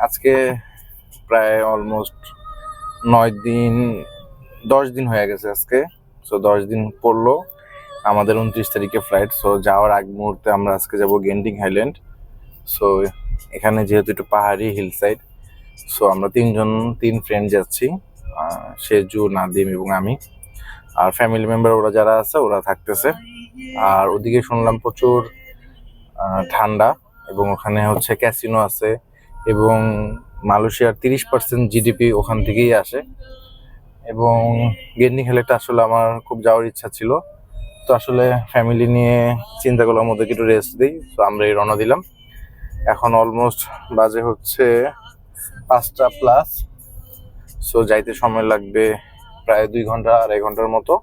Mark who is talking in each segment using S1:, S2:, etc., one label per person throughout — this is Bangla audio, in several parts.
S1: আজকে প্রায় অলমোস্ট 9 দিন 10 দিন হয়ে গেছে আজকে। সো 10 দিন পড়লো আমাদের 29 তারিখে ফ্লাইট। সো যাওয়ার আগ মুহূর্তে আমরা আজকে যাব গেন্টিং হাইল্যান্ড। সো এখানে যেহেতু একটু পাহাড়ি হিল সাইড, সো আমরা তিন ফ্রেন্ড যাচ্ছি, সেজু, নাদিম এবং আমি। আর ফ্যামিলি মেম্বার ওরা যারা আছে ওরা থাকতেছে। আর ওদিকে শুনলাম প্রচুর ঠান্ডা, এবং ওখানে হচ্ছে ক্যাসিনো আছে, এবং মালয়েশিয়ার 30% জিডিপি ওখান থেকেই আসে। এবং গেন্টিং হাইল্যান্ডটা আসলে আমার খুব যাওয়ার ইচ্ছা ছিল। তো আসলে ফ্যামিলি নিয়ে চিন্তা করলাম ওদেরকে একটু রেস্ট দিই। তো আমরা এই রওনা দিলাম। এখন অলমোস্ট বাজে হচ্ছে 5টা প্লাস। সো যাইতে সময় লাগবে প্রায় 2 ঘন্টা 2.5 ঘন্টার মতো,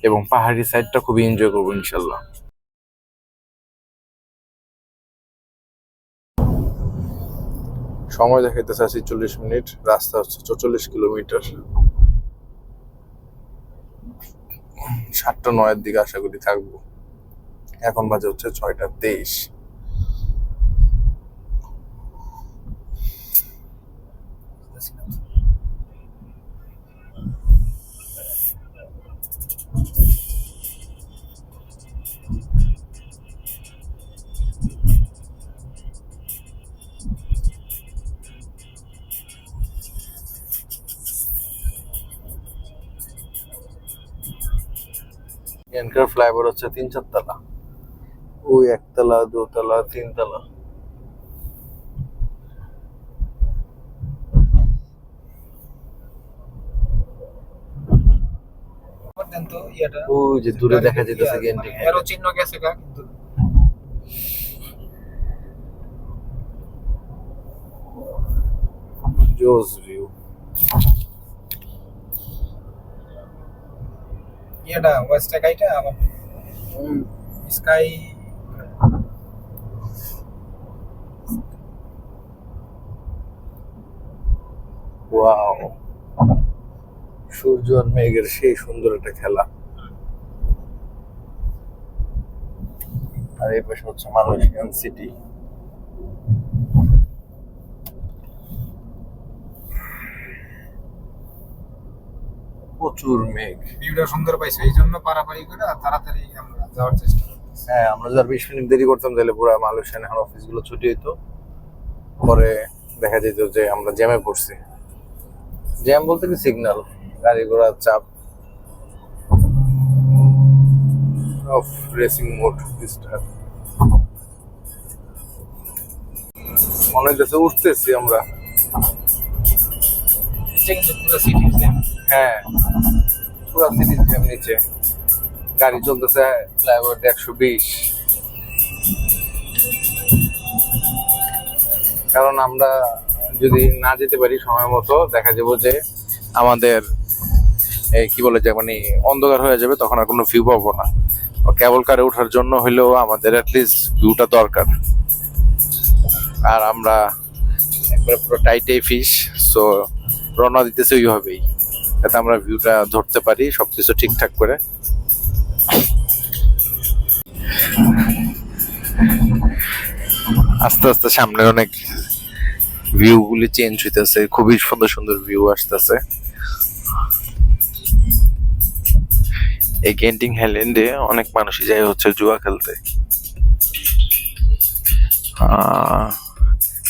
S1: এবং পাহাড়ি সাইডটা খুবই এনজয় করবো ইনশাল্লাহ। সময় দেখাইতেছে 40 মিনিট, রাস্তা হচ্ছে 44 কিলোমিটার। 7টা 9-এর দিকে আশা করি থাকবো। এখন বাজে হচ্ছে 6টা 23। এখানকার ফ্লাইওভার হচ্ছে 3-4 তলা, ওই 1 তলা 2 তলা 3 তলা। ওই যে দূরে দেখা যেতেছে গেন্টিং
S2: এরো চিহ্ন গেছে কা কিন্তু
S1: জোস ভিউ।
S2: এটা ওয়েস্ট গাইটা আমার স্কাই
S1: ওয়াও, সূর্য আর মেঘের সেই সুন্দর একটা খেলা। আর এই পাশে হচ্ছে মালয়েশিয়ান সিটি। প্রচুর মেঘ।
S2: ভিউটা সুন্দর পাইছে, এই জন্য পারাপারি করে তাড়াতাড়ি আমরা যাওয়ার চেষ্টা করতেছি।
S1: হ্যাঁ, আমরা যদি আর 20 মিনিট দেরি করতাম তাহলে পুরো মালয়েশিয়ান এখন অফিসগুলো ছুটি হইতো। পরে দেখা যেত যে আমরা জ্যামে পড়ছি। জ্যাম বলতে কি, সিগন্যাল, গাড়ি ঘোড়ার চাপ। Of racing mode start. মনে হইতেছে উঠতেছি আমরা।
S2: এটা কিন্তু পুরো সিটি জ্যাম।
S1: হ্যাঁ, পুরো সিটি জ্যাম নিচে। গাড়ি চলতেছে ফ্লাইওভার 120। কারণ আমরা যদি না যেতে পারি সময় মতো, দেখা যাবো যে আমাদের কি বলে যে মানে অন্ধকার হয়ে যাবে, তখন আর কোনো ভিউ পাবো না। কেবল কারে ওঠার জন্য হইলেও আমাদের অ্যাটলিস্ট ভিউটা দরকার। আর আমরা একবারে পুরো টাইটেই ফিশ, সো রওনা দিতেছে ওইভাবেই, যাতে আমরা ভিউটা ধরতে পারি সবকিছু ঠিকঠাক করে। আস্তে আস্তে সামনে অনেক ভিউ গুলি চেঞ্জ হইতেছে, খুবই সুন্দর সুন্দর ভিউ আসতেছে। এই গেন্টিং হাইল্যান্ডে অনেক মানুষই যায় হচ্ছে জুয়া খেলতে।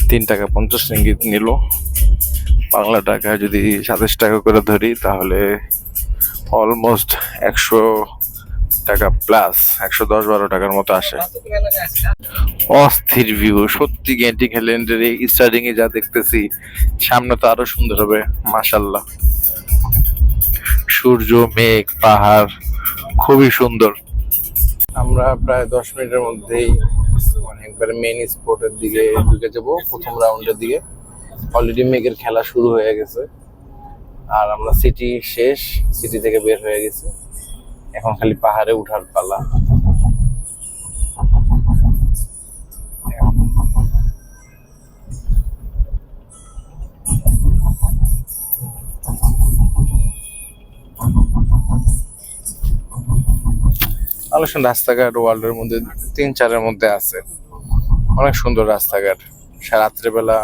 S1: 3 টাকা 50 রিঙ্গিত নিল। বাংলা টাকা যদি 27 টাকা করে ধরি তাহলে অলমোস্ট 100 টাকা প্লাস, 110-12 টাকার মতো আসে। অস্থির ভিউ সত্যি। গেন্টিং হাইল্যান্ডের এই স্টার্টিং এ যা দেখতেছি, সামনে তো আরো সুন্দর হবে মাশাআল্লাহ। সূর্য, মেঘ, পাহাড়, খুবই সুন্দর। আমরা প্রায় 10 মিনিটের মধ্যেই মানে একবারে মেইন স্পটের দিকে ঢুকে যাব, প্রথম রাউন্ডের দিকে। অলরেডি মেঘের খেলা শুরু হয়ে গেছে, আর আমরা সিটি থেকে বের হয়ে গেছি। এখন খালি পাহাড়ে উঠার পালা। মালয়েশিয়ান রাস্তাঘাট ওয়ার্ল্ডের মধ্যে 3-4-এর মধ্যে আছে। অনেক সুন্দর রাস্তাঘাট, রাত্রেবেলা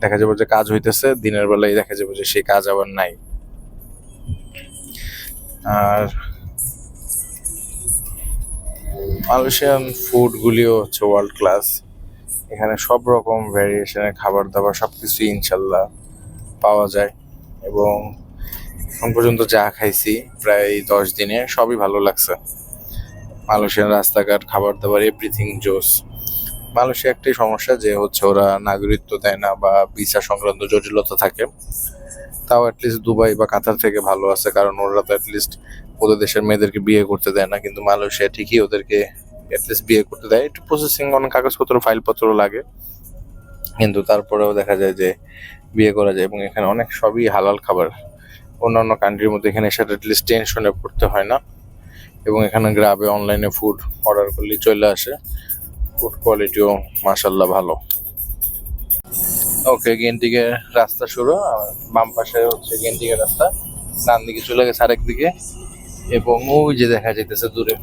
S1: দেখা যাবে যে কাজ হইতেছে, দিনের বেলায় দেখা যাবে যে সেই কাজ আবার নাই। আর মালয়েশিয়ান ফুড গুলিও হচ্ছে ওয়ার্ল্ড ক্লাস। এখানে সব রকম ভ্যারিয়েশনের খাবার দাবার সবকিছু ইনশাল্লাহ পাওয়া যায়, এবং এখন পর্যন্ত যা খাইছি প্রায় 10 দিনে সবই ভালো লাগছে। মালয়েশিয়ান রাস্তাঘাট, খাবার দাবার, এভরিথিং জোস। মালয়েশিয়া একটাই সমস্যা যে হচ্ছে ওরা নাগরিকত্ব দেয় না বা ভিসা সংক্রান্ত জটিলতা থাকে। তাও অ্যাটলিস্ট দুবাই বা কাতার থেকে ভালো আছে, কারণ ওরা তো অ্যাটলিস্ট ওদের দেশের মেয়েদেরকে বিয়ে করতে দেয় না, কিন্তু মালয়েশিয়া ঠিকই ওদেরকে অ্যাটলিস্ট বিয়ে করতে দেয়। একটু প্রসেসিং, অনেক কাগজপত্র ফাইলপত্র লাগে, কিন্তু তারপরেও দেখা যায় যে বিয়ে করা যায়। এবং এখানে অনেক সবই হালাল খাবার। অন্যান্য কান্ট্রির মধ্যে এখানে সেটা অ্যাটলিস্ট টেনশনে পড়তে হয় না। এবং এখানে গ্রাবে অনলাইনে ফুড অর্ডার করলেই চলে আসে। ফুড কোয়ালিটিও মাশাল্লাহ ভালো। ওকে, গেন্টিকের রাস্তা শুরু। বাম পাশে হচ্ছে গেন্টিকের রাস্তা, ডান দিকে চলে গেছে আরেক দিকে, এবং ওই যে দেখা যাইতেছে দূরে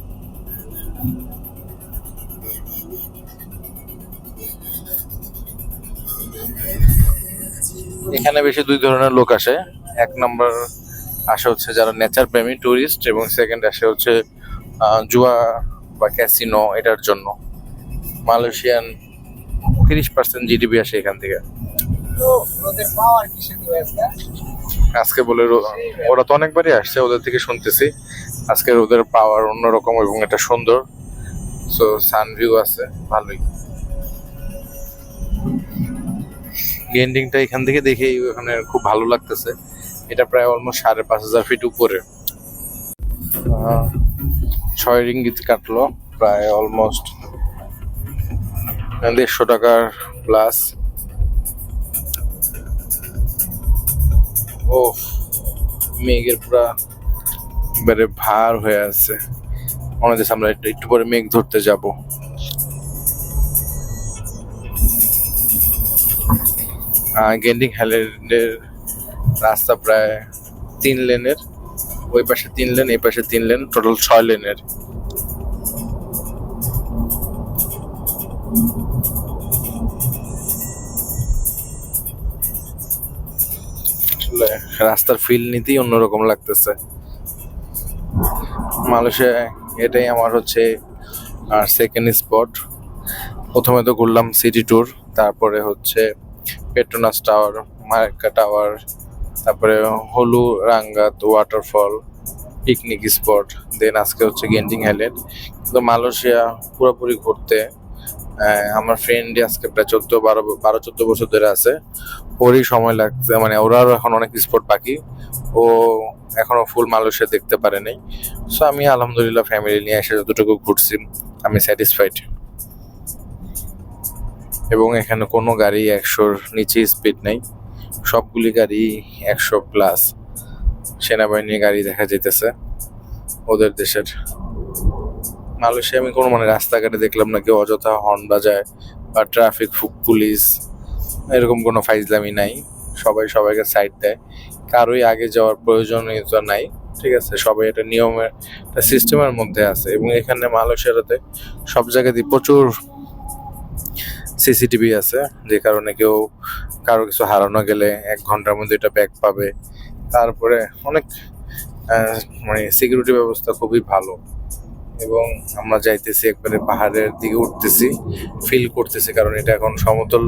S1: এখানে বেশি দুই ধরনের লোক আসে। এক নম্বর আসে হচ্ছে যারা নেচার প্রেমী টুরিস্ট, এবং সেকেন্ড আসে হচ্ছে জুয়া বা ক্যাসিনো এটার জন্য। মালয়েশিয়ান 30% জিডিপি আসে এখান থেকে।
S2: তো ওদের পাওয়ার কিসে দিবে
S1: আজকে বলে ওরা তো অনেকবারই আসছে, ওদের থেকে শুনতেছি আজকে ওদের পাওয়ার অন্যরকম এবং এটা সুন্দর। সো সানভিউ আছে ভালোই। গেন্ডিংটা এখান থেকে দেখেই ওখানে খুব ভালো লাগতেছে। এটা প্রায় অলমোস্ট 5,500 ফিট উপরে। 6 রিঙ্গিত কাটলো, প্রায় অলমোস্ট 150 টাকার প্লাস। ও, মেঘের পুরা এবারে ভার হয়ে আছে। মনে হচ্ছে আমরা একটু পরে মেঘ ধরতে যাব। গেন্ডিং হাইল্যান্ডের রাস্তা প্রায় 3 লেনের। ওই পাশে 3 লেন, এই পাশে 3 লেন, টোটাল 6 লেনের। রাস্তার ফিল নিতেই অন্যরকম লাগতেছে। মালয়েশিয়ায় এটাই আমার হচ্ছে সেকেন্ড স্পট। প্রথমে তো ঘুরলাম সিটি ট্যুর, তারপরে হচ্ছে পেট্রোনাস টাওয়ার, মার্কা টাওয়ার, তারপরে হলু রাঙ্গাত ওয়াটারফল, পিকনিক স্পট, দেন আজকে হচ্ছে গেন্টিং হাইল্যান্ড। তো মালয়েশিয়া পুরোপুরি ঘুরতে আমার ফ্রেন্ডই আজকে প্রায় 14 বছর ধরে আছে। ওরই সময় লাগছে, মানে ওরাও এখন অনেক স্পট বাকি, ও এখনো ফুল মালয়েশিয়া দেখতে পারে নাই। সো আমি আলহামদুলিল্লাহ ফ্যামিলি নিয়ে এসে যতটুকু ঘুরছি আমি স্যাটিসফাইড। এবং এখানে কোনো গাড়ি 100-র নিচে স্পিড নেই, সবগুলি গাড়ি 100+। সেনাবাহিনীর গাড়ি দেখা যেতেছে ওদের দেশের। মালয়েশিয়া আমি কোনো রাস্তাঘাটে দেখলাম না কেউ অযথা হর্ন বাজায় বা ট্রাফিক পুলিশ, এরকম কোনো ফাইজলামি নাই। সবাই সবাইকে সাইড দেয়, কারোই আগে যাওয়ার প্রয়োজনীয়তা নাই। ঠিক আছে, সবাই এটা নিয়মের, একটা সিস্টেমের মধ্যে আছে। এবং এখানে মালয়েশিয়াতে সব জায়গাতেই প্রচুর সিসিটিভি আছে, যে কারণে কেউ কারো কিছু হারানো গেলে 1 ঘন্টার মধ্যে এটা ব্যাক পাবে। তারপরে অনেক সিকিউরিটি ব্যবস্থা খুবই ভালো। এবং আমরা যাইতেছি একবারে পাহাড়ের দিকে উঠতেছি, ফিল করতেছি, কারণ এটা এখন সমতল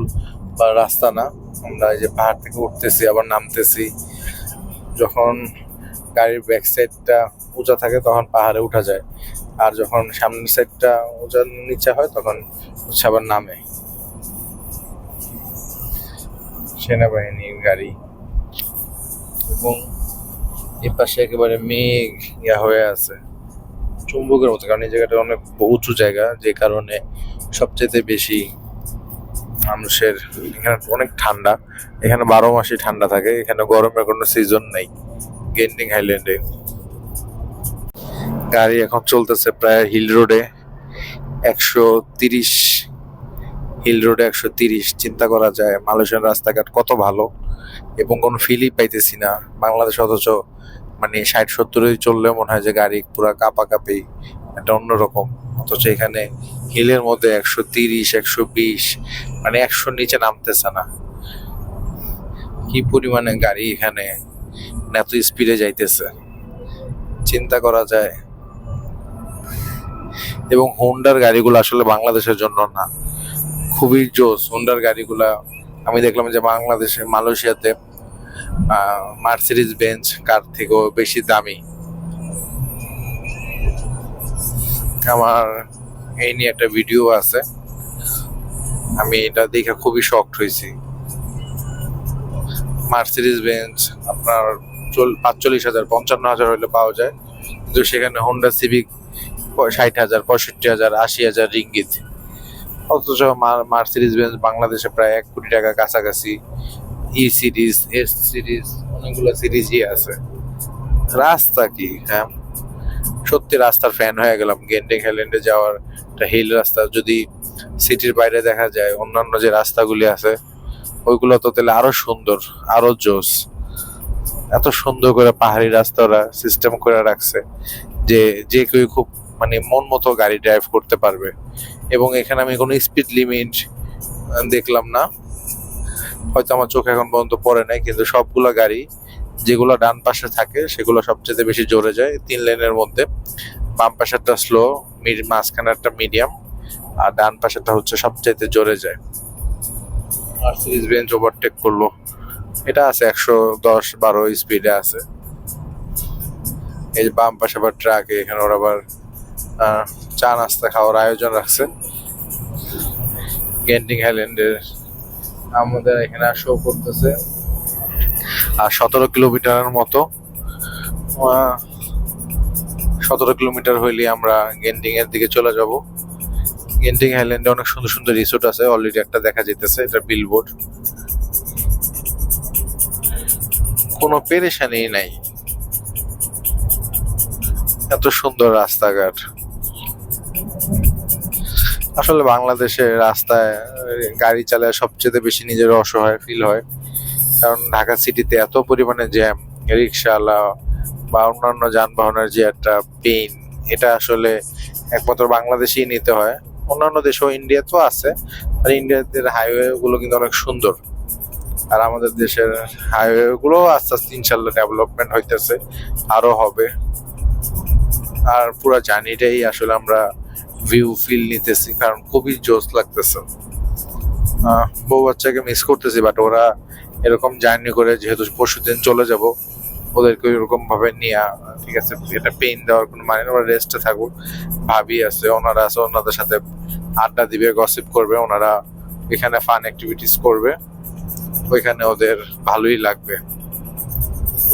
S1: বা রাস্তা না। আমরা এই যে পাহাড় থেকে উঠতেছি আবার নামতেছি। যখন গাড়ির ব্যাক সাইডটা উঁচা থাকে তখন পাহাড়ে উঠা যায়, আর যখন সামনের সাইডটা উঁচা নিচে হয় তখন হচ্ছে আবার নামে। সেনাবাহিনীর গাড়ি, এবং এর পাশে একেবারে মেঘ হয়ে আছে চুম্বকের মতো, কারণ এই জায়গাটা অনেক উঁচু জায়গা, যে কারণে সবচেয়ে বেশি মানুষের এখানে অনেক ঠান্ডা। এখানে 12 মাসই ঠান্ডা থাকে, এখানে গরমের কোনো সিজন নেই। গেন্টিং হাইল্যান্ডে গাড়ি এখন চলতেছে প্রায় হিল রোডে 130, হিল রোডে 130। চিন্তা করা যায় মালয়েশিয়ার রাস্তাঘাট কত ভালো, এবং কোনো ফিলই পাইতেছি না বাংলাদেশ। অথচ 60-70 চললেও মনে হয় যে গাড়ি পুরা কাঁপাকাঁপি, এটা অন্যরকম। অথচ এখানে হিলের মধ্যে 130, 120 মানে 100 নিচে নামতেছে না। কি পরিমাণে গাড়ি এখানে এত স্পিডে যাইতেছে চিন্তা করা যায়। এবং হোন্ডার গাড়িগুলো আসলে বাংলাদেশের জন্য না, খুবই জোস হোন্ডার গাড়িগুলা। আমি দেখলাম যে বাংলাদেশে মালয়েশিয়াতে মার্সিডিজ বেঞ্চ কার থেকেও বেশি দামি। আমার এই নিয়ে একটা ভিডিও আছে, আমি এটা দেখে খুবই শকড হয়েছি। মার্সিডিজ বেঞ্চ আপনার 45,000 55,000 হলে পাওয়া যায়, কিন্তু সেখানে হোন্ডা সিভিক 60,000 65,000 80,000 রিঙ্গিত। অথচ মার্সিডিজ বেঞ্চ বাংলাদেশে প্রায় 1 কোটি টাকা কাছাকাছি। ই সিরিজ, এস সিরিজ, অনেকগুলো সিরিজই আছে। রাস্তা কি, হ্যাঁ সত্যি রাস্তার ফ্যান হয়ে গেলাম। গেন্ডিং হাইল্যান্ডে যাওয়ার একটা হিল রাস্তা, যদি সিটির বাইরে দেখা যায় অন্যান্য যে রাস্তাগুলি আছে ওইগুলো তো তাহলে আরো সুন্দর, আরো জোস। এত সুন্দর করে পাহাড়ি রাস্তা ওরা সিস্টেম করে রাখছে যে যে কেউ খুব মানে মন মতো গাড়ি ড্রাইভ করতে পারবে। এবং এখানে আমি কোনো স্পিড লিমিট দেখলাম না, হয়তো আমার চোখ এখন পর্যন্ত পড়ে নাই, কিন্তু সবগুলো গাড়ি যেগুলো ডান পাশে থাকে সেগুলো সবচেয়ে বেশি জোরে যায়। 3 লেনের মধ্যে বাম পাশেরটা স্লো, মাঝখানেরটা মিডিয়াম, আর ডান পাশেরটা হচ্ছে সবচেয়ে জোরে যায়। মার্সিডিজ বেঞ্চ ওভারটেক করলো, এটা আছে 110-12 স্পিডে আছে। এই যে বাম পাশে আবার ট্রাক, এখানে ওরা আবার চা নাস্তা খাওয়ার আয়োজন রাখছে। গেন্ডিং হাইল্যান্ডের আমাদের এখানে শো করতেছে। আর 17 কিলোমিটারের মতো, 17 কিলোমিটার হইলে আমরা গেন্ডিং এর দিকে চলে যাব। গেন্ডিং হাইল্যান্ডে অনেক সুন্দর সুন্দর রিসোর্ট আছে, অলরেডি একটা দেখা যাইতেছে, এটা বিলবোর্ড। কোনো পেরেশানি নাই, এত সুন্দর রাস্তাঘাট। আসলে বাংলাদেশের রাস্তায় গাড়ি চালায় সবচেয়ে বেশি নিজের অসহায় ফিল হয়, কারণ ঢাকা সিটিতে এত পরিমাণে জ্যাম, রিক্সাওয়ালা বা অন্যান্য যানবাহনের যে একটা পেইন, এটা আসলে একমাত্র বাংলাদেশেই নিতে হয়। অন্যান্য দেশও ইন্ডিয়াতেও আছে, আর ইন্ডিয়াতে হাইওয়ে গুলো কিন্তু অনেক সুন্দর। আর আমাদের দেশের হাইওয়ে গুলো আস্তে আস্তে ইনশাল্লাহ ডেভেলপমেন্ট হইতেছে, আরো হবে। আর পুরো জার্নিটাই আসলে আমরা ভিউ ফিল নিতেছি, কারণ খুবই জোস লাগতেছে। বউ বাচ্চাকে মিস করতেছি, বাট ওরা এরকম জার্নি করে, যেহেতু পরশুদিন চলে যাব, ওদেরকে এরকম ভাবে নিয়ে, ঠিক আছে এটা পেইন দেওয়ার কোনো মানে না, ওরা রেস্টে থাকুক। ভাবি আছে, ওনারা আছে, ওনাদের সাথে আড্ডা দিবে, গসিপ করবে, ওনারা এখানে ফান অ্যাক্টিভিটিস করবে, ওইখানে ওদের ভালোই লাগবে।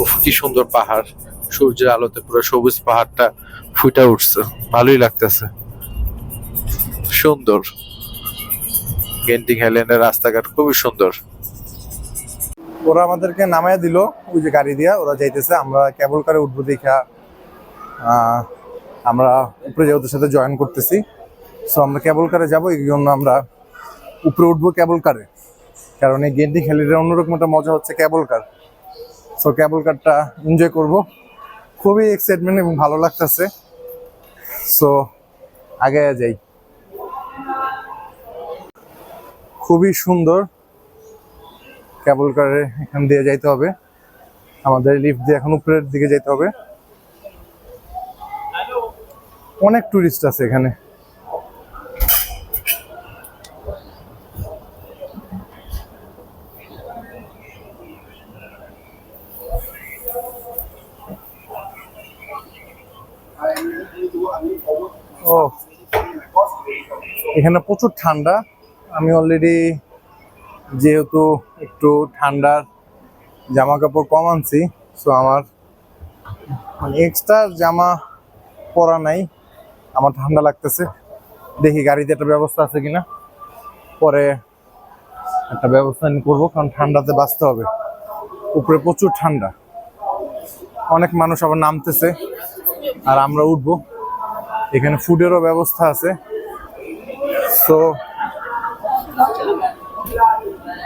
S1: উফ কি সুন্দর পাহাড়, সূর্যের আলোতে পুরো সবুজ পাহাড়টা ফুটে উঠছে, ভালোই লাগতেছে, সুন্দর। গেন্ডিং হাইল্যান্ডের রাস্তাঘাট খুবই সুন্দর।
S3: ওরা আমাদেরকে নামায় দিল ওই যে গাড়ি দিয়া, ওরা যাইতেছে, আমরা কেবল কারে উঠবো দেখা আমরা উপরে যে ওদের সাথে জয়েন করতেছি। সো আমরা কেবল কারে যাবো, এই জন্য আমরা উপরে উঠবো কেবল কারে, কারণ এই গেন্ডিং হাইল্যান্ডের অন্যরকম একটা মজা হচ্ছে কেবল কার। সো কেবল কারটা এনজয় করব, খুবই এক্সাইটমেন্ট এবং ভালো লাগতেছে। সো আগে যাই। খুবই সুন্দর কেবল কারে, এখান দিয়ে যাইতে হবে, আমাদের লিফট দিয়ে এখন উপরের দিকে যাইতে হবে। অনেক টুরিস্ট আছে এখানে। ও এখানে প্রচুর ঠান্ডা। আমি অলরেডি যেহেতু একটু ঠান্ডার জামা কাপড় কম আনছি, সো আমার মানে এক্সট্রা জামা পরা নাই, আমার ঠান্ডা লাগতেছে। দেখি গাড়িতে একটা ব্যবস্থা আছে কিনা, পরে একটা ব্যবস্থা করবো, কারণ ঠান্ডাতে বাঁচতে হবে। উপরে প্রচুর ঠান্ডা, অনেক মানুষ আবার নামতেছে, আর আমরা উঠবো। এখানে ফুডেরও ব্যবস্থা আছে। সো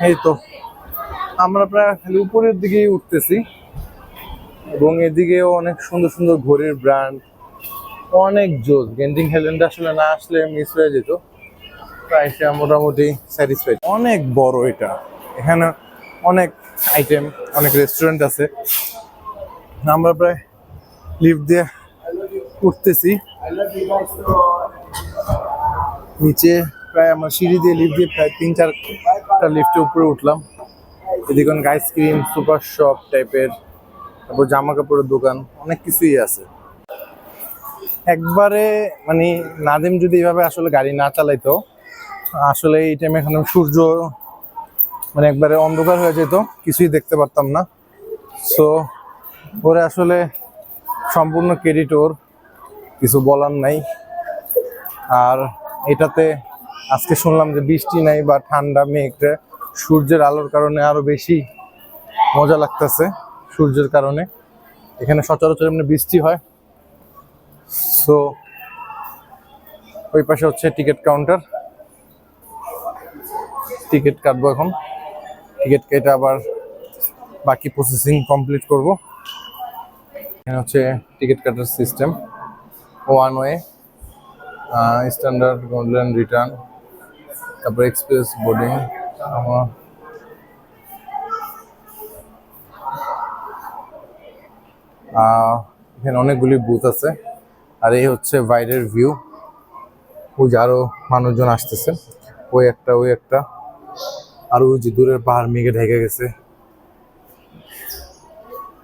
S3: এই তো আমরা প্রায় খালি উপরের দিকেই উঠতেছি, এবং এদিকেও অনেক সুন্দর সুন্দর ঘড়ির ব্র্যান্ড, অনেক জোস। গেন্ডিং হাইল্যান্ডে আসলে না আসলে মিস হয়ে যেত। প্রাইসটা মোটামুটি স্যাটিসফাইড। অনেক বড় এটা, এখানে অনেক আইটেম, অনেক রেস্টুরেন্ট আছে। আমরা প্রায় লিফট দিয়ে উঠতেছি নিচে, প্রায় আমরা সিঁড়ি দিয়ে লিফট দিয়ে প্রায় 3-4টা লিফটে উপরে উঠলাম। এদিকে অনেক আইসক্রিম, সুপার শপ টাইপের, তারপর জামা কাপড়ের দোকান, অনেক কিছুই আছে। একবারে মানে নাদিম যদি এইভাবে আসলে গাড়ি না চালাইতো, আসলে এই টাইমে এখানে সূর্য মানে একবারে অন্ধকার হয়ে যেত, কিছুই দেখতে পারতাম না। সো ওরে আসলে সম্পূর্ণ ক্রেডিট ওর, কিছু বলার নাই। আর এটাতে আজকে শুনলাম যে বৃষ্টি নাই বা ঠান্ডা মেঘটা, সূর্যের আলোর কারণে আরো বেশি মজা লাগতেছে। সূর্যের কারণে এখানে সচরাচর এমনি বৃষ্টি হয়। সো ওই পাশে হচ্ছে টিকিট কাউন্টার, টিকিট কাটবো এখন। টিকিট কেটে আবার বাকি প্রসেসিং কমপ্লিট করব। এখানে হচ্ছে টিকিট কাটার system, one way, standard, golden, return, তারপর এক্সপ্রেস বোর্ডিং। এখানে অনেকগুলি বুথ আছে। আর এই হচ্ছে বাইরের ভিউ, ওই যে আরো মানুষজন আসতেছে, ওই একটা, আর ওই যে দূরের পাহাড় মেঘে ঢেকে গেছে।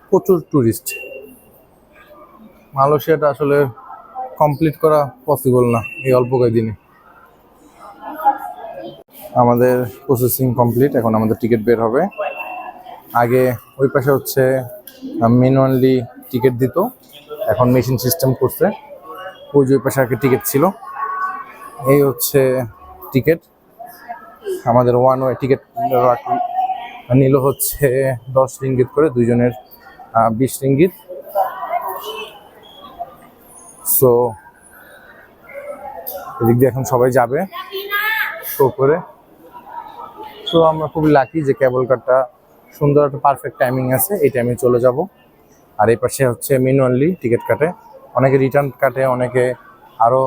S3: প্রচুর টুরিস্ট। মালয়েশিয়াটা আসলে কমপ্লিট করা পসিবল না এই অল্প কয়েকদিনে। আমাদের প্রসেসিং কমপ্লিট, এখন আমাদের টিকিট বের হবে। আগে ওই পাশে হচ্ছে ম্যানুয়ালি টিকিট দিত, এখন মেশিন সিস্টেম করছে। ওই যে ওই পাশে আগে টিকিট ছিল। এই হচ্ছে টিকিট, আমাদের ওয়ান ওয়ে টিকিট নিল হচ্ছে 10 রিঙ্গিত করে, দুইজনের 20 রিঙ্গিত। সো এদিক দিয়ে এখন সবাই যাবে শো করে। তো আমরা খুবই লাকি যে কেবল কারটা সুন্দর একটা পারফেক্ট টাইমিং আছে, এই টাইমে চলে যাব। আর এই পাশে হচ্ছে ম্যানুয়ালি টিকিট কাটে, অনেকে রিটার্ন কাটে, অনেকে আরো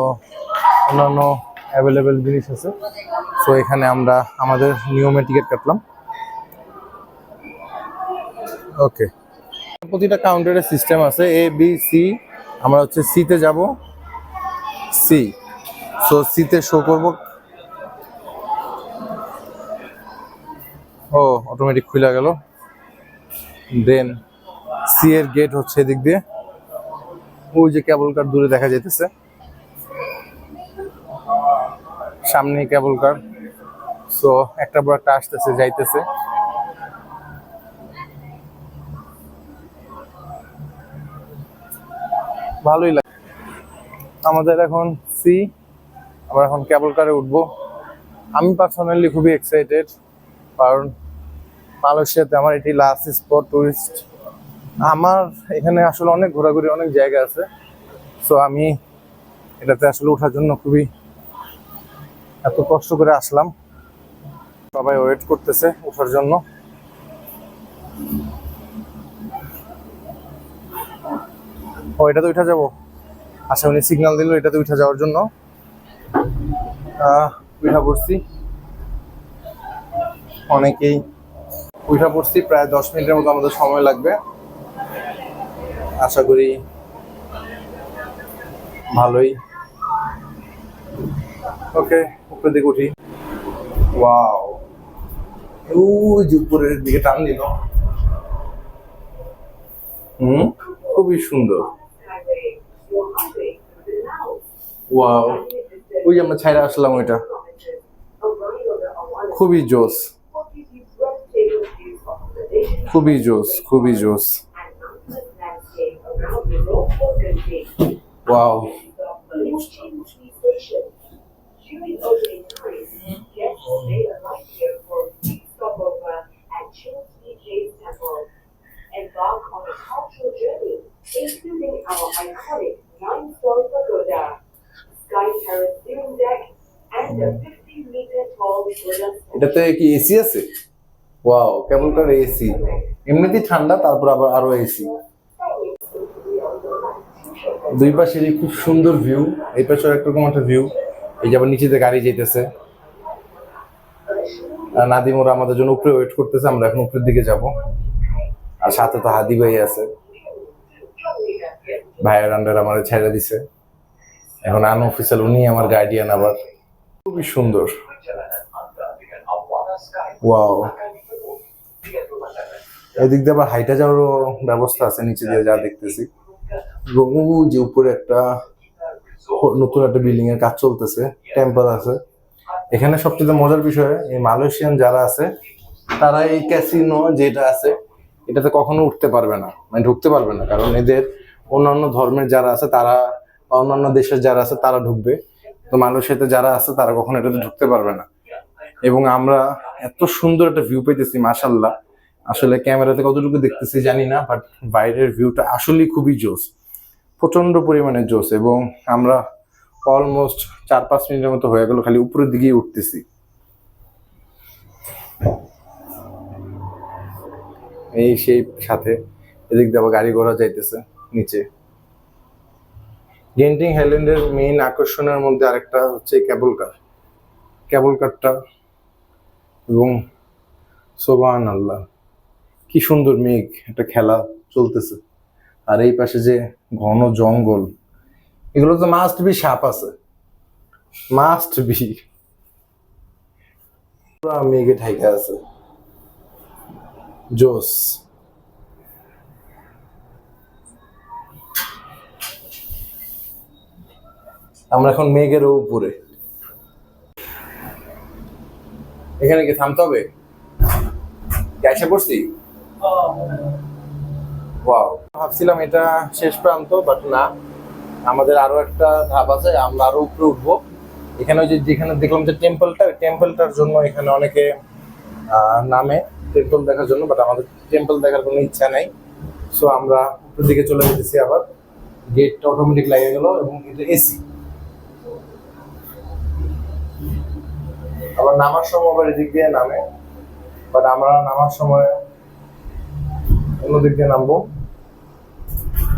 S3: অন্যান্য অ্যাভেলেবেল জিনিস আছে। সো এখানে আমরা আমাদের নিয়মে টিকিট কাটলাম। ওকে, প্রতিটা কাউন্টারের সিস্টেম আছে, এ বি সি। আমরা হচ্ছে সিতে যাব, সি। সো সিতে শো করব। ও অটোমেটিক খুলে গেল। দেন সি এর গেট হচ্ছে এদিক দিয়ে, ওই যে কেবল কার দূরে দেখা যাইতেছে, সামনে কেবল কার। সো একটা বড় একটা আসতেছে যাইতেছে। ভালোই লাগে আমাদের। এখন সি, আমরা এখন কেবল কারে উঠবো। আমি পার্সোনালি খুবই এক্সাইটেড, কারণ মালয়েশিয়াতে আমার এটি লাস্ট স্পট টুরিস্ট। আমার এখানে আসলে অনেক ঘোরাঘুরি, অনেক জায়গা আছে। সো আমি এটাতে আসলে ওঠার জন্য খুবই এত কষ্ট করে আসলাম। সবাই ওয়েট করতেছে ওঠার জন্য। ও এটাতে উঠা যাবো, আচ্ছা উনি সিগন্যাল দিল এটাতে উঠা যাওয়ার জন্য। উঠা পড়ছি, অনেকেই উঠা পড়ছি। প্রায় 10 মিনিটের মতো আমাদের সময় লাগবে, আশা করি ভালোই। ওকে, উপরের দিকে উঠি। ওয়াও, ওই যে উপরের দিকে টান দিল। খুবই সুন্দর। ওয়াও, ওই যে আমরা ছাইরা আসলাম, ওইটা খুবই জোস, খুবই জোস, খুবই জোস। Wow,
S4: embark on a cultural journey, including our iconic 9-story pagoda, sky terrace viewing deck, and a 50-meter tall Buddha
S3: এটাতে কি এসি আছে? ওয়াও, কেবল কার এসি, এমনিতেই ঠান্ডা, তারপর আবার আরো এসি। দুই পাশেরই খুব সুন্দর ভিউ। এই পাশে একরকম একটা ভিউ, এই যে আবার নিচেতে গাড়ি যেতেছে।
S1: আর নাদিম ওরা আমাদের জন্য উপরে ওয়েট করতেছে, আমরা এখন উপরের দিকে যাব। আর সাথে তো হাদি ভাই আছে, ভাইয়ের আন্ডার আমাদের ছেড়ে দিছে, এখন আনঅফিসিয়াল উনি আমার গার্ডিয়ান। আবার খুবই সুন্দর, ওয়াও। এদিক দিয়ে আবার হাইটা যাওয়ারও ব্যবস্থা আছে নিচে দিয়ে, যা দেখতেছি। এবং ওই যে উপরে একটা নতুন একটা বিল্ডিং এর কাজ চলতেছে, টেম্পল আছে এখানে। সবচেয়ে মজার বিষয়, এই মালয়েশিয়ান যারা আছে তারা এই ক্যাসিনো যেটা আছে এটাতে কখনো উঠতে পারবে না, মানে ঢুকতে পারবে না, কারণ এদের অন্যান্য ধর্মের যারা আছে তারা, অন্যান্য দেশের যারা আছে তারা ঢুকবে। তো মালয়েশিয়াতে যারা আছে তারা কখনো এটাতে ঢুকতে পারবে না। এবং আমরা এত সুন্দর একটা ভিউ পেতেছি, মাশাল্লাহ। আসলে ক্যামেরাতে কতটুকু দেখতেছি জানি না, বাট বাইরের ভিউটা আসলেই খুবই জোস, প্রচন্ড পরিমাণে জোস। এবং আমরা অলমোস্ট 4-5 মিনিটের মতো হয়ে গেল খালি উপরের দিকেই উঠতেছি। এই সেই সাথে এদিক দিয়ে আবার গাড়ি ঘোড়া যাইতেছে নিচে। গেন্টিং হাইল্যান্ডের মেইন আকর্ষণের মধ্যে আরেকটা হচ্ছে কেবল কারটা। এবং সুবহানাল্লাহ, কি সুন্দর মেঘ, একটা খেলা চলতেছে। আর এই পাশে যে ঘন জঙ্গল, এগুলো তো মাস্ট বি সাপ আছে, মাস্ট বি। মেঘে ঢাকা আছে, জোস। আমরা এখন মেঘের উপরে। এখানে কি থামতে হবে? এসে পড়ছি। ওয়াও, ভাবছিলাম এটা শেষ প্রান্ত, বাট না, আমাদের আরো একটা ধাপ আছে, আমরা আরো উপরে উঠবো। এখানে ওই যে যেখানে দেখলাম যে টেম্পলটার জন্য এখানে অনেকে নামে টেম্পল দেখার জন্য, বাট আমাদের টেম্পল দেখার কোনো ইচ্ছা নাই। সো আমরা উপরের দিকে চলে যেতেছি। আবার গেটটা অটোমেটিক লাগিয়ে গেল এবং এটা এসি। আবার নামার সময় আবার এদিক দিয়ে নামে, বাট আমরা নামার সময় অন্যদিক দিয়ে নামবো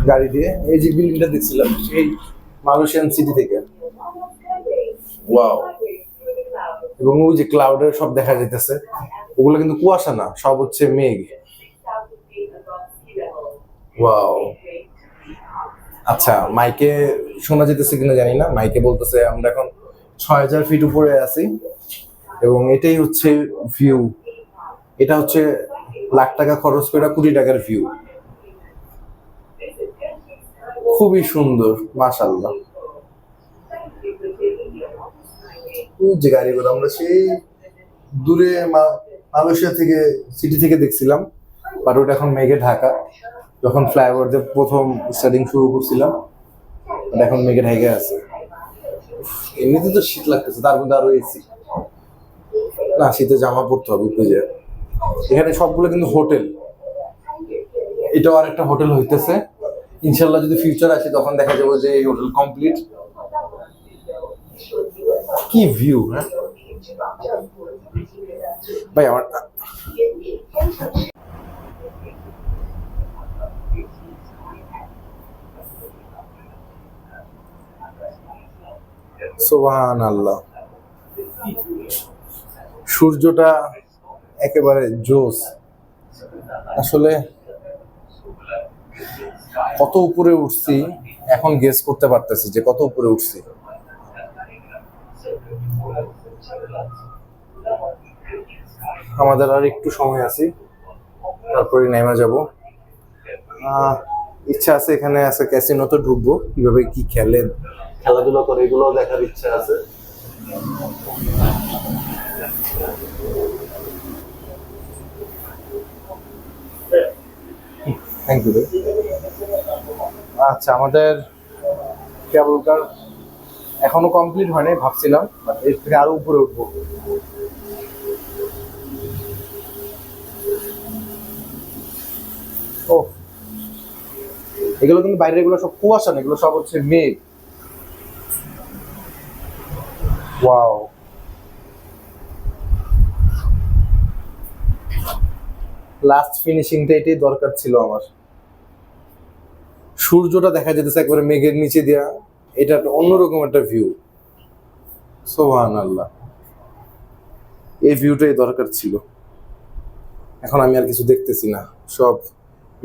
S1: গাড়ি দিয়ে। এই যে বিল্ডিংটা দেখছিলাম সেই মালয়েশিয়ান সিটি থেকে, ওয়াও। এবং ওই যে ক্লাউডের সব দেখা যাইতেছে, ওগুলো কিন্তু কুয়াশা না, সব হচ্ছে মেঘ। ওয়াও। আচ্ছা, মাইকে শোনা যেতেছে কিনা জানি না, মাইকে বলতেছে আমরা এখন 6000 ফিট উপরে আছি এবং এটাই হচ্ছে ভিউ। এটা হচ্ছে লাখ টাকা খরচ করে কোটি টাকার ভিউ। খুবই সুন্দর, মাশাআল্লাহ। ওই যে গাড়িগুলো আমরা সেই দূরে মালয়েশিয়া থেকে, সিটি থেকে দেখছিলাম, বাট ওটা এখন মেঘে ঢাকা। যখন ফ্লাইওভার দিয়ে প্রথম স্টার্টিং শুরু করছিলাম, ওটা এখন মেঘে ঢাকা আছে। এমনিতে তো শীত লাগতেছে, তার মধ্যে আরো এসি। না, শীতে জামা পড়তে হবে উপরে যায়। এখানে সবগুলো কিন্তু হোটেল, এটাও আরেকটা হোটেল হইতেছে। ইনশাল্লাহ যদি ফিউচার আসে তখন দেখা যাবে যে এই হোটেল কমপ্লিট। কি ভিউ! হ্যাঁ ভাই, আমার সুবহানাল্লাহ, সূর্যটা একেবারে জোস। আসলে কত উপরে উঠছি এখন গেস করতে পারতেছি যে কত উপরে উঠছি। আমাদের আর একটু সময় আছে, তারপরে নেমে যাব। ইচ্ছা আছে এখানে আছে ক্যাসিনোতে ঢুকবো, কিভাবে কি খেলাধুলা করে এগুলো দেখার ইচ্ছা আছে। Thank you. আচ্ছা, আমাদের কেবল কার এখনো কমপ্লিট হয়নি, ভাবছিলাম এর থেকে আরো উপরে উঠবো। ও, এগুলো কিন্তু বাইরে, এগুলো সব কুয়াশা না, এগুলো সব হচ্ছে মেঘ। ওয়াও, লাস্ট ফিনিশিংটা এটাই দরকার ছিল আমার। সূর্যটা দেখা যেতেছে একবারে মেঘের নিচে দিয়া, এটা একটা অন্যরকম একটা ভিউ। সুবহানাল্লাহ।
S3: এই ভিউটাই দরকার ছিল। এখন আমি আর কিছু দেখতেছি না, সব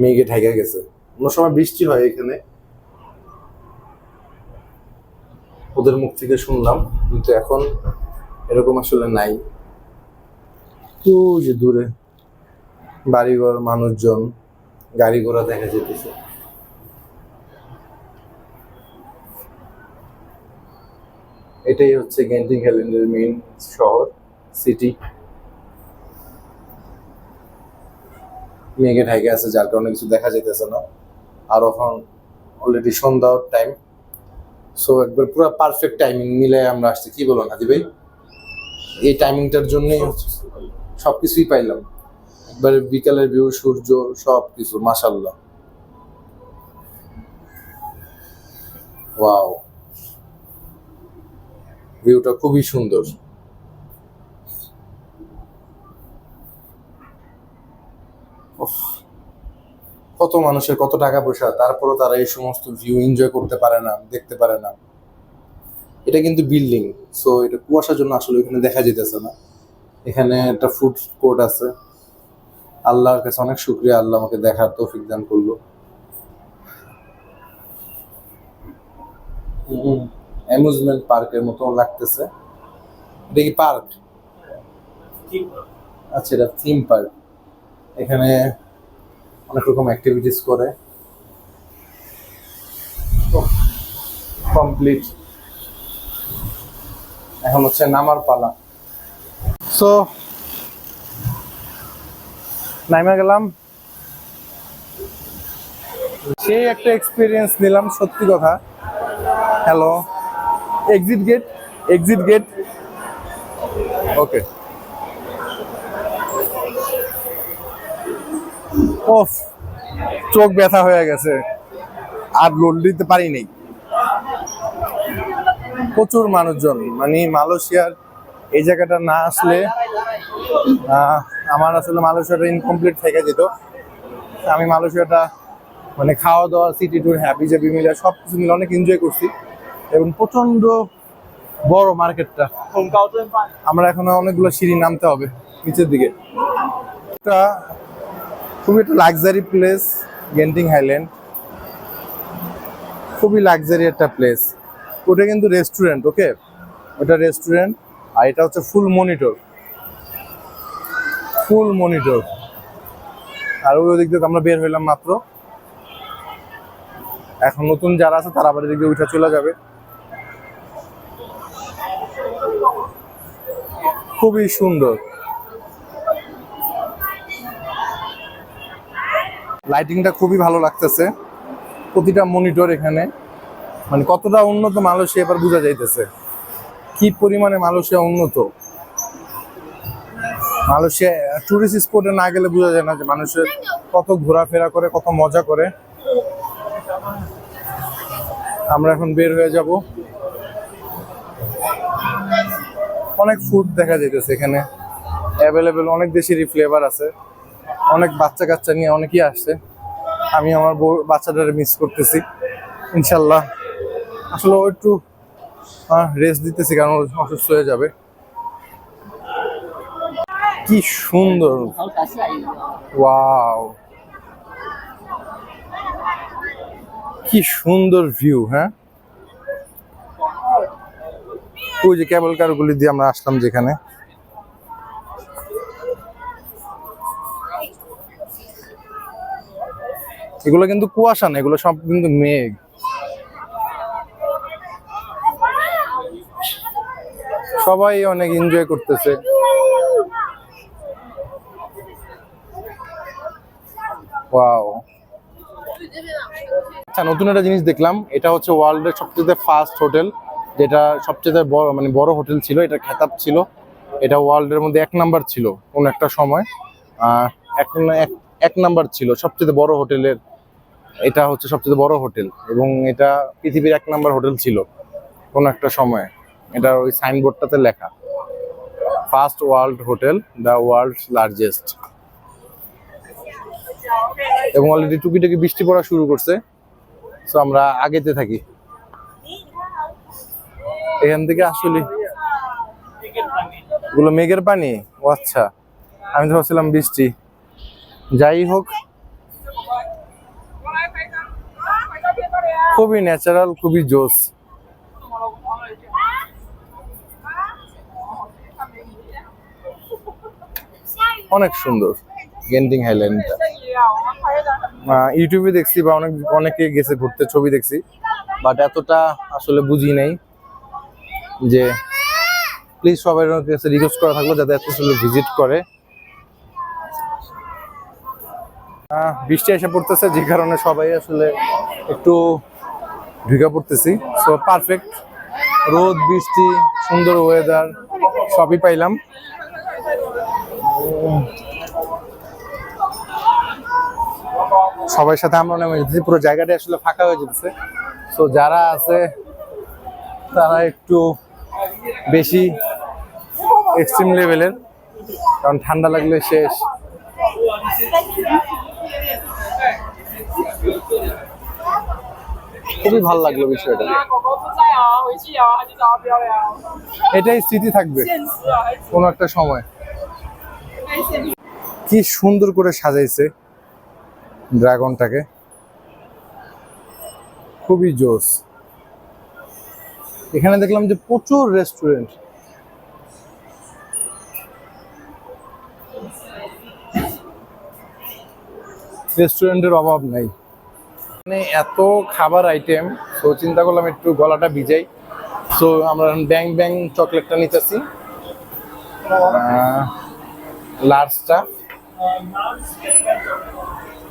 S3: মেঘে ঢেকে গেছে। অন্য সময় বৃষ্টি হয় এখানে, ওদের মুখ থেকে শুনলাম, কিন্তু এখন এরকম আসলে নাই। তো যে দূরে বাড়িঘর, মানুষজন, গাড়ি ঘোড়া দেখা যেতেছে। এটাই হচ্ছে গেন্টিং হ্যালেন্ডের মেইন শহর, সিটি। মেঘে ঢেকে আছে যার কারণে কিছু দেখা যেতেছে না। আর এখন অলরেডি সন্ধ্যার টাইম, সো একবার পুরো পারফেক্ট টাইমিং মিলে আমরা আসছি, কি বলো নাদি ভাই? এই টাইমিংটার জন্যই সবকিছুই পাইলাম, একবারে বিকালের ভিউ, সূর্য, সবকিছু মাশাআল্লাহ। ওয়াও, ভিউটা খুবই সুন্দর। উফ, কত মানুষের কত টাকা পয়সা, তারপরও তারা এই সমস্ত ভিউ এনজয় করতে পারে না, দেখতে পারে না। এটা কিন্তু বিল্ডিং, সো এটা কুয়াশার জন্য আসলে এখানে দেখা যেতেছে না। এখানে একটা ফুড কোর্ট আছে। আল্লাহর কাছে অনেক শুকরিয়া, আল্লাহ আমাকে দেখার তৌফিক দান করলো। অ্যামিউজমেন্ট পার্কের মতো লাগতেছে। এটা কি পার্ক? আচ্ছা, এটা থিম পার্ক। এখানে অনেক রকম অ্যাক্টিভিটিস করে। কমপ্লিট, এখন হচ্ছে নামার পালা। সো নাইমা গেলাম, সেই একটা এক্সপিরিয়েন্স নিলাম, সত্যি কথা। Hello, exit gate, exit gate, okay. ওফ, চোখ ব্যথা হয়ে গেছে, আর লোড দিতে পারি নাই। প্রচুর মানুষজন, মানে মালয়েশিয়ার এই জায়গাটা না আসলে আমার আসলে মালয়েশিয়াটা ইনকমপ্লিট থেকে যেত। আমি মালয়েশিয়াটা মানে খাওয়া দাওয়া, সিটি ট্যুর, হ্যাপি জাবি মিলে সব কিছু মিলে অনেক এনজয় করছি, এবং প্রচন্ড বড় মার্কেটটা। আমরা এখন অনেকগুলো সিঁড়ি নামতে হবে নিচের দিকে। এটা খুবই একটা লাক্সারি প্লেস, গেন্টিং হাইল্যান্ড, খুবই লাক্সারি একটা প্লেস। ওটা কিন্তু রেস্টুরেন্ট, ওকে, ওটা রেস্টুরেন্ট। আর এটা হচ্ছে ফুল মনিটর, ফুল মনিটর। আর ওই দিক থেকে আমরা বের হইলাম মাত্র। এখন নতুন যারা আছে তারা আবার এদিকে উঠে চলে যাবে। খুবই সুন্দর, লাইটিংটা খুবই ভালো লাগতেছে। প্রতিটা মনিটর এখানে, মানে কতটা উন্নত মালয়েশিয়া এবার বোঝা যাইতেছে, কি পরিমাণে মালয়েশিয়া উন্নত। মালয়েশিয়া টুরিস্ট স্পটে না গেলে বোঝা যায় না যে মানুষের কত ঘোরাফেরা করে, কত মজা করে। আমরা এখন বের হয়ে যাব। অনেক ফুড দেখা যাইতেছে এখানে, অ্যাভেলেবেল, অনেক দেশেরই ফ্লেভার আছে। অনেক বাচ্চা কাচ্চা নিয়ে অনেকেই আসছে। আমি আমার বাচ্চাটারে মিস করতেছি। ইনশাল্লাহ আসলে ও একটু রেস্ট দিতেছি, কারণ ও অসুস্থ হয়ে যাবে। কি সুন্দর, ওয়াও, কি সুন্দর ভিউ। হ্যাঁ, ওই যে কেবল কারগুলি দিয়ে আমরা আসলাম যেখানে, এগুলো কিন্তু কুয়াশা না, এগুলো সব কিন্তু মেঘ। সবাই অনেক এনজয় করতেছে। ওয়াও, আচ্ছা, নতুন একটা জিনিস দেখলাম। এটা হচ্ছে ওয়ার্ল্ডের সবচেয়ে ফার্স্ট হোটেল, যেটা সবচেয়ে বড়, মানে বড় হোটেল ছিল, এটা খেতাব ছিল। এটা ওয়ার্ল্ডের মধ্যে 1 নাম্বার ছিল কোন একটা সময়। এক নাম্বার ছিল সবচেয়ে বড় হোটেলের। এটা হচ্ছে সবচেয়ে বড় হোটেল, এবং এটা পৃথিবীর 1 নাম্বার হোটেল ছিল কোন একটা সময়। এটা ওই সাইনবোর্ডটাতে লেখা, first world hotel, the world's largest. এবং অলরেডি টুকিটাকি বৃষ্টি পড়া শুরু করছে, সো আমরা আগেতে থাকি। এখান থেকে আসলে এগুলো মেঘের পানি? ও আচ্ছা, আমি তো ভাবছিলাম বৃষ্টি। যাই হোক, খুবই ন্যাচারাল, খুবই জোস। অনেক সুন্দর গেন্টিং হাইল্যান্ডটা। ইউটিউবে দেখছি বা অনেকে গেছে ঘুরতে, ছবি দেখছি, বাট এতটা আসলে বুঝি নাই। যে প্লিজ সবাই কাছে রিকোয়েস্ট করা থাকলো যাতে এত আসলে ভিজিট করে। বৃষ্টি এসে পড়তেছে, যে কারণে সবাই আসলে একটু ঢুকে পড়তেছি। সো পারফেক্ট, রোদ বৃষ্টি সুন্দর ওয়েদার সবই পাইলাম। সবার সাথে আমরা নেমে যেতেছি, পুরো জায়গাটা আসলে ফাঁকা হয়ে যেতেছে। সো যারা আছে তারা একটু বেশি এক্সট্রিম লেভেলের, কারণ ঠান্ডা লাগলে শেষ। খুবই ভালো লাগলো বিষয়টা,
S5: 狗狗不在啊，回去啊，他就找他不要了。
S3: এটাই স্মৃতি থাকবে
S5: 现实啊，还是
S3: কোনো একটা সময়।
S5: 太现实。
S3: কি সুন্দর করে সাজাইছে ড্রাগনটাকে, খুবই জোস। এখানে দেখলাম যে প্রচুর রেস্টুরেন্ট, রেস্টুরেন্টের অভাব নাই। মানে এত খাবার আইটেম, তো চিন্তা করলাম একটু গলাটা ভিজাই। সো আমরা ব্যাং ব্যাং চকলেটটা নিতেছি, লার্জটা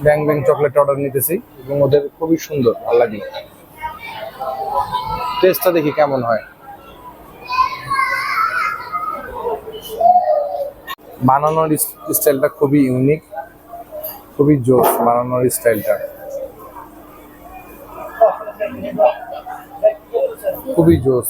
S3: ব্যাং ব্যাং চকলেট অর্ডার নিতেছি, এবং ওদের খুবই সুন্দর, ভালো লাগলো। টেস্টটা দেখি কেমন হয়। বানানোর স্টাইলটা খুবই ইউনিক, খুবই জোস বানানোর স্টাইলটা, খুবই জোস।